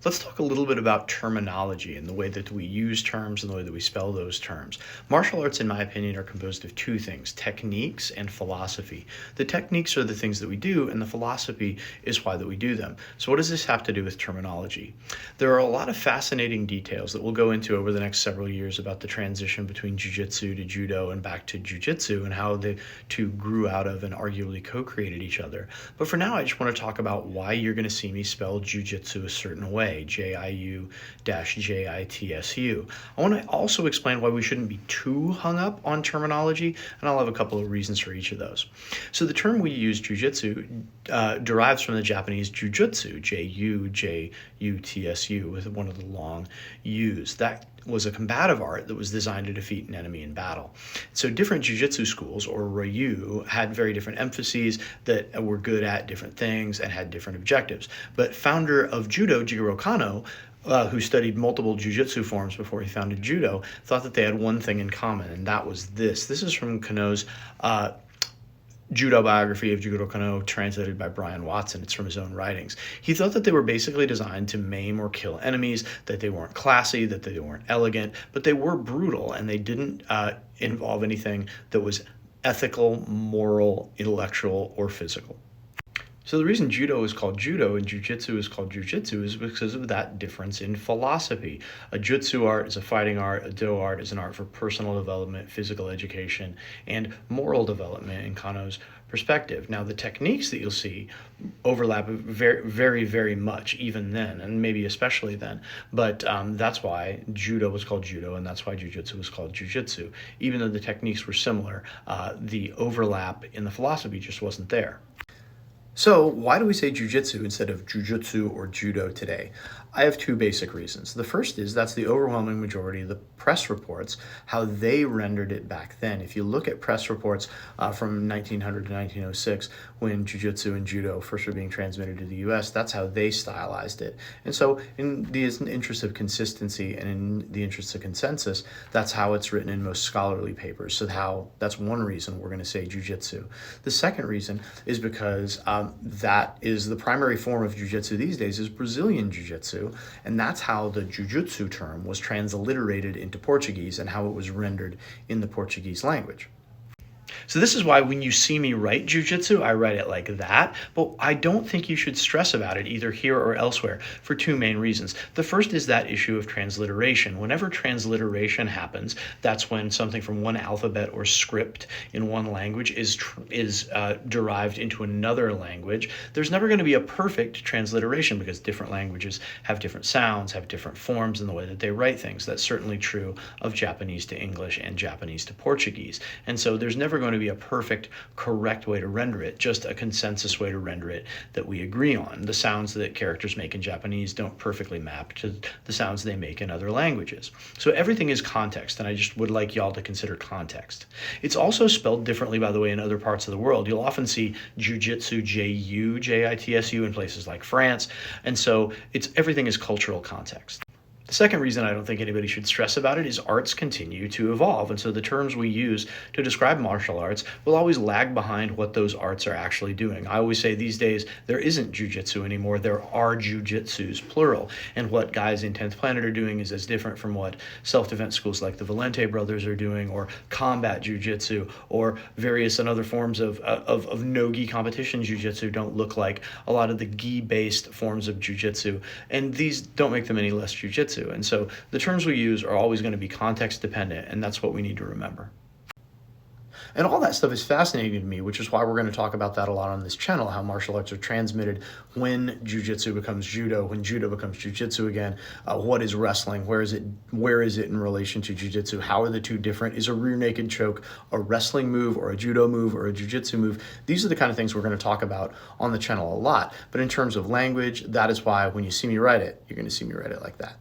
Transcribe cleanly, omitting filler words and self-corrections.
Let's talk a little bit about terminology and the way that we use terms and the way that we spell those terms. Martial arts, in my opinion, are composed of two things, techniques and philosophy. The techniques are the things that we do, and the philosophy is why that we do them. So what does this have to do with terminology? There are a lot of fascinating details that we'll go into over the next several years about the transition between jiu-jitsu to judo and back to jiu-jitsu and how the two grew out of and arguably co-created each other. But for now, I just want to talk about why you're going to see me spell jiu-jitsu a certain way. Jiu-jitsu. I want to also explain why we shouldn't be too hung up on terminology, and I'll have a couple of reasons for each of those. So the term we use, jiu-jitsu, derives from the Japanese jujutsu, J-U-J-U-T-S-U, with one of the long U's. That was a combative art that was designed to defeat an enemy in battle. So different jiu-jitsu schools, or ryu, had very different emphases that were good at different things and had different objectives. But founder of judo, Jigoro Kano, who studied multiple jiu-jitsu forms before he founded judo, thought that they had one thing in common, and that was this. This is from Kano's judo biography of Jigoro Kano, translated by Brian Watson. It's from his own writings. He thought that they were basically designed to maim or kill enemies, that they weren't classy, that they weren't elegant, but they were brutal, and they didn't involve anything that was ethical, moral, intellectual, or physical. So the reason judo is called judo and jiu-jitsu is called jiu-jitsu is because of that difference in philosophy. A jutsu art is a fighting art, a do art is an art for personal development, physical education, and moral development in Kano's perspective. Now, the techniques that you'll see overlap very, very, very much, even then, and maybe especially then. But that's why judo was called judo, and that's why jiu-jitsu was called jiu-jitsu. Even though the techniques were similar, the overlap in the philosophy just wasn't there. So why do we say jiu-jitsu instead of jujutsu or judo today? I have two basic reasons. The first is that's the overwhelming majority of the press reports, how they rendered it back then. If you look at press reports from 1900 to 1906, when jiu-jitsu and judo first were being transmitted to the US, that's how they stylized it. And so in the interest of consistency and in the interest of consensus, that's how it's written in most scholarly papers. So that's one reason we're going to say jiu-jitsu. The second reason is because that is the primary form of jiu-jitsu these days is Brazilian jiu-jitsu, and that's how the jiu-jitsu term was transliterated into Portuguese and how it was rendered in the Portuguese language. So this is why when you see me write jiu-jitsu, I write it like that, but I don't think you should stress about it either here or elsewhere for two main reasons. The first is that issue of transliteration. Whenever transliteration happens, that's when something from one alphabet or script in one language is derived into another language. There's never going to be a perfect transliteration because different languages have different sounds, have different forms in the way that they write things. That's certainly true of Japanese to English and Japanese to Portuguese. And so there's never going to be a perfect, correct way to render it, just a consensus way to render it that we agree on. The sounds that characters make in Japanese don't perfectly map to the sounds they make in other languages. So everything is context, and I just would like y'all to consider context. It's also spelled differently, by the way, in other parts of the world. You'll often see jiu-jitsu, J-U-J-I-T-S-U in places like France, and so everything is cultural context. The second reason I don't think anybody should stress about it is arts continue to evolve, and so the terms we use to describe martial arts will always lag behind what those arts are actually doing. I always say these days there isn't jiu-jitsu anymore, there are jiu-jitsus, plural, and what guys in 10th Planet are doing is as different from what self-defense schools like the Valente brothers are doing, or combat jiu-jitsu, or various and other forms of no-gi competition jiu-jitsu don't look like a lot of the gi-based forms of jiu-jitsu, and these don't make them any less jiu-jitsu. And so the terms we use are always going to be context dependent, and that's what we need to remember. And all that stuff is fascinating to me, which is why we're going to talk about that a lot on this channel, how martial arts are transmitted when jiu-jitsu becomes judo, when judo becomes jiu-jitsu again, what is wrestling, where is it in relation to jiu-jitsu, how are the two different, is a rear naked choke a wrestling move or a judo move or a jiu-jitsu move? These are the kind of things we're going to talk about on the channel a lot, but in terms of language, that is why when you see me write it, you're going to see me write it like that.